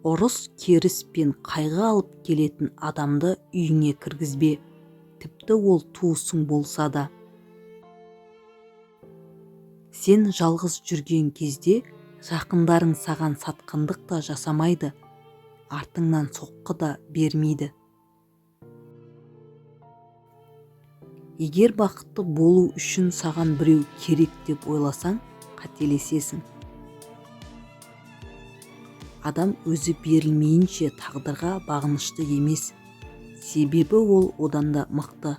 ұрыс керіс пен қайғы алып келетін адамды үйіңе кіргізбе, тіпті ол туысың болса да. Сен жалғыз жүрген кезде жақындарың саған сатқындық та жасамайды, артыңнан соққы да бермейді. Егер бақытты болу үшін саған біреу керек деп ойласаң, қателесесің. Адам өзі берілмейінше тағдырға бағынышты емес, себебі ол одан да мықты.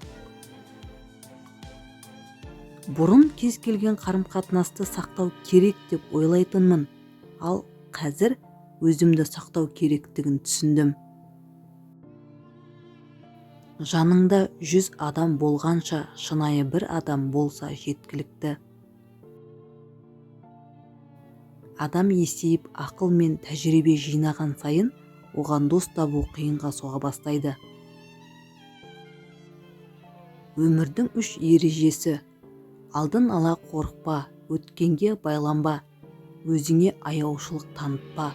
Бұрын кез келген қарым-қатынасты сақтау керек деп ойлайтынмын, ал қазір өзімді сақтау керектігін түсіндім. Жаныңда 100 адам болғанша шынайы бір адам болса жеткілікті. Адам есейіп ақыл мен тәжірибе жинаған сайын оған дос табу қиынға соға бастайды. Өмірдің 3 ережесі: алдын ала қорықпа, өткенге байланба, өзіңе аяушылық танытпа.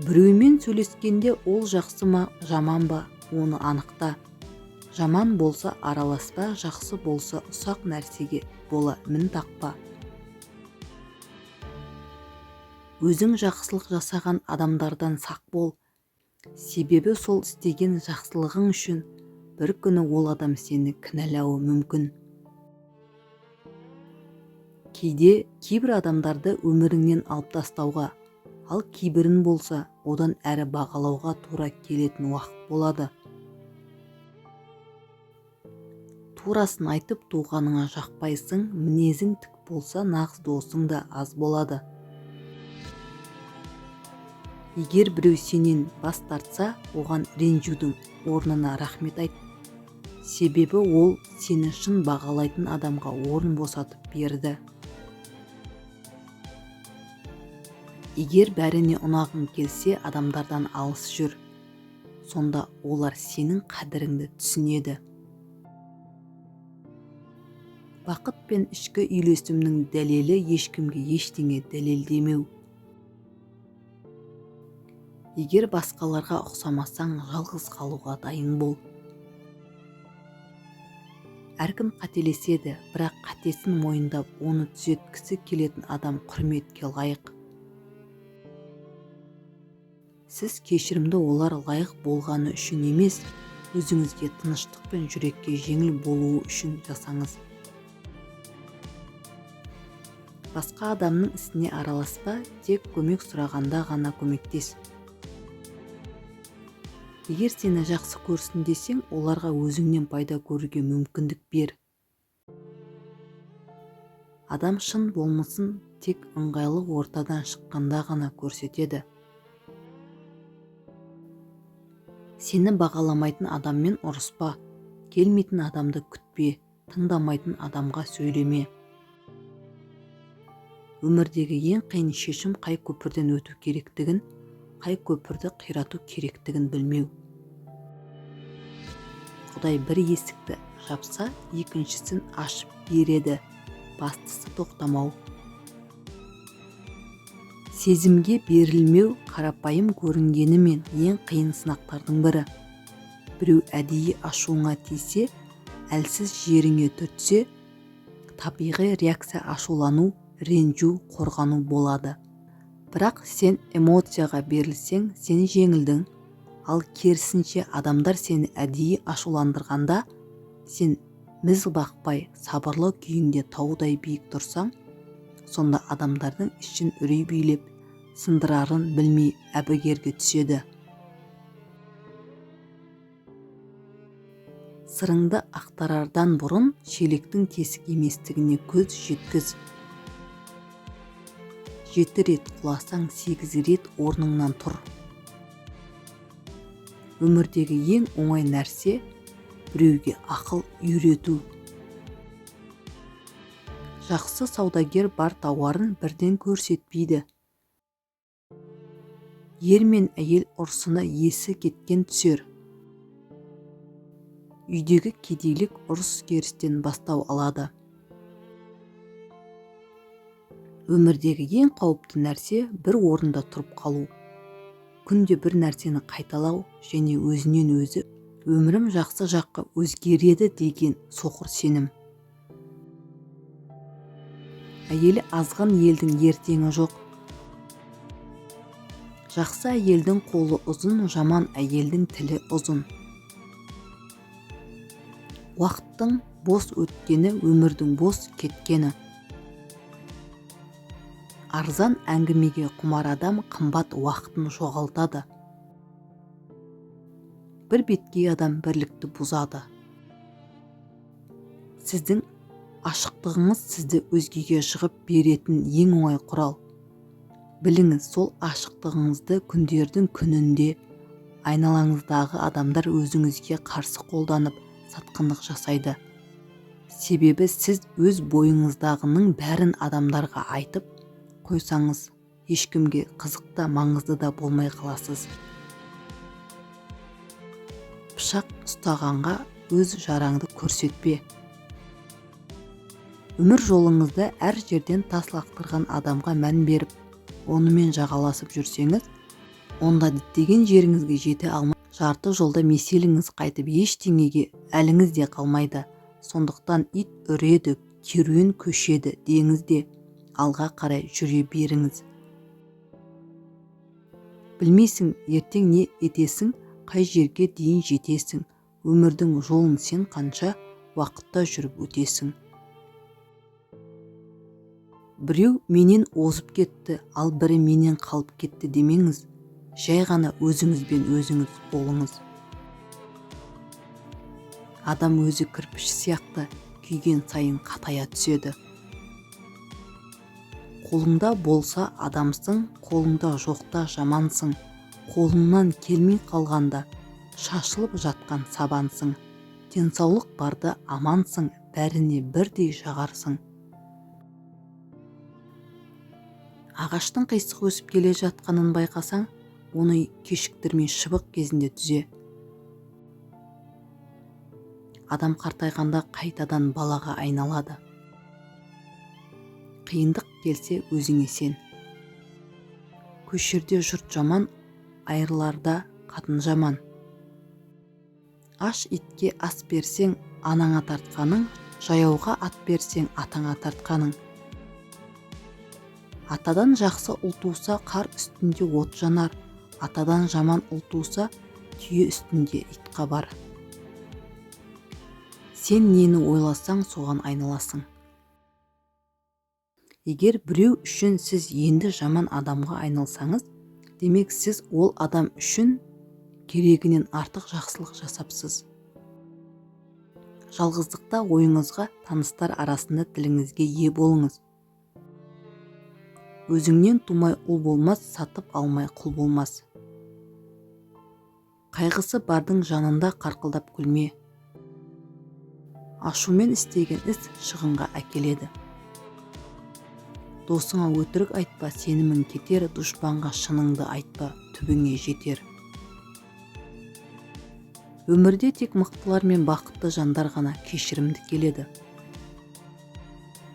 Біреумен сөйлескенде ол жақсы ма, жаман ба, оны анықта. Жаман болса араласпа, жақсы болса ұсақ нәрсеге бола мін тақпа. Өзің жақсылық жасаған адамдардан сақ бол, себебі сол істеген жақсылығың үшін бір күні ол адам сені кінәлауы мүмкін. Кейде кейбір адамдарды өміріңнен алып тастауға, ал кейбірін болса одан әрі бағалауға тура келетін уақыт болады. Турасын айтып туғаныңа жақпайсың, мінезің тік болса нағыз досың да аз болады. Егер біреу сенен бас тартса, оған ренжудің орнына рахмет айт, себебі ол сені шын бағалайтын адамға орын босатып берді. Егер бәріне ұнағың келсе, адамдардан алыс жүр, сонда олар сенің қадіріңді түсінеді. Бақыт пен ішкі үйлесімнің дәлелі ешкімге ештеңе дәлелдемеу. Егер басқаларға ұқсамасаң, жалғыз қалуға дайын бол. Әркім қателеседі, бірақ қатесін мойындап, оны түзеткісі келетін адам құрметке лайық. Сіз кешірімді олар лайық болғаны үшін емес, өзіңізге тыныштық пен жүрекке жеңіл болуы үшін жасаңыз. Басқа адамның ісіне араласпа, тек көмек сұрағанда ғана көмектес. Егер сені жақсы көрсін десең, оларға өзіңнен пайда көруге мүмкіндік бер. Адам шын болмысын тек ыңғайлы ортадан шыққанда ғана көрсетеді. Сені бағаламайтын адаммен ұрыспа, келмейтін адамды күтпе, тыңдамайтын адамға сөйлеме. Өмірдегі ең қиын шешім қай көпірден өту керектігін, қай көпірді қирату керектігін білмеу. Құдай бір есікті жапса, екіншісін ашып береді, бастысы тоқтамау. Сезімге берілмеу қарапайым көрінгенімен ең қиын сынақтардың бірі. Біреу әдейі ашуыңа тисе, әлсіз жеріңе түртсе, табиғи реакция ашулану, ренжу, қорғану болады. Бірақ сен эмоцияға берілсең, сен жеңілдің, ал керісінше адамдар сені әдейі ашуландырғанда, сен міз бақпай сабырлы күйіңде таудай биік тұрсаң, сонда адамдардың ішін үрей билеп, сындырарын білмей әбігерге түседі. Сырыңды ақтарардан бұрын шелектің тесік еместігіне көз жеткіз. 7 рет құласаң 8 рет орныңнан тұр. Өмірдегі ең оңай нәрсе біреуге ақыл үйрету. Жақсы саудагер бар тауарын бірден көрсетпейді. Ер мен әйел ұрсына есі кеткен түсер. Үйдегі кедейлік ұрыс керістен бастау алады. Өмірдегі ең қауіпті нәрсе бір орында тұрып қалу. Күнде бір нәрсені қайталау және өзінен өзі өмірім жақсы жаққа өзгереді деген соқыр сенім. Әйелі азған елдің ертеңі жоқ. Жақсы әйелдің қолы ұзын, жаман әйелдің тілі ұзын. Уақыттың бос өткені, өмірдің бос кеткені. Арзан әңгімеге құмар адам қымбат уақытын жоғалтады. Бір беткей адам бірлікті бұзады. Сіздің ашықтығыңыз сізді өзгеге жығып беретін ең оңай құрал. Біліңіз, сол ашықтығыңызды күндердің күнінде айналаңыздағы адамдар өзіңізге қарсы қолданып сатқындық жасайды. Себебі сіз өз бойыңыздағының бәрін адамдарға айтып қойсаңыз, ешкімге қызық та маңызды да болмай қаласыз. Пышақ ұстағанға өз жараңды көрсетпе. Өмір жолыңызда әр жерден тас лақтырған адамға мән беріп, онымен жағаласып жүрсеңіз, онда діттеген жеріңізге жете алмай, жарты жолда меселіңіз қайтып ештеңеге әліңіз де қалмайды. Сондықтан ит үреді, керуен көшеді деңіз де, алға қарай жүре беріңіз. Білмейсің, ертең не етесің, қай жерге дейін жетесің. Өмірдің жолын сен қанша уақытта жүріп өтесің. Біреу менен озып кетті, ал бірі менен қалып кетті демеңіз. Жай ғана өзіңізбен өзіңіз болыңыз. Адам өзі кірпіш сияқты күйген сайын қатая түседі. Қолыңда болса адамсың, қолыңда жоқта жамансың. Қолыңнан келмей қалғанда шашылып жатқан сабансың. Денсаулық барда амансың, бәріне бірдей жағарсың. Ағаштың қисық өсіп келе жатқанын байқасаң, оны кешіктірмей шыбық кезінде түзе. Адам қартайғанда қайтадан балаға айналады. Қиындық келсе өзіңе сен. Көшерде жұрт жаман, айырларда қатын жаман. Аш итке ас берсең, анаңа тартқаның, жаяуға ат берсең, атаңа тартқаның. Атадан жақсы ұл туса, қар үстінде от жанар. Атадан жаман ұл туса, түйе үстінде ит қабар. Сен нені ойласаң, соған айналасың. Егер біреу үшін сіз енді жаман адамға айналсаңыз, демек сіз ол адам үшін керегінен артық жақсылық жасапсыз. Жалғыздықта ойыңызға, таныстар арасында тіліңізге ие болыңыз. Өзіңнен тумай ұл болмас, сатып алмай құл болмас. Қайғысы бардың жанында қарқылдап күлме. Ашумен істеген іс шығынға әкеледі. Досыңа өтірік айтпа, сенімің кетер, дұшпанға шыныңды айтпа, түбіңе жетер. Өмірде тек мықтылар мен бақытты жандар ғана кешірімді келеді.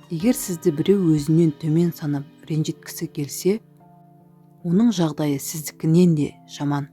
Егер сізді біреу өзінен төмен санап ренжіткісі келсе, оның жағдайы сіздікінен де жаман.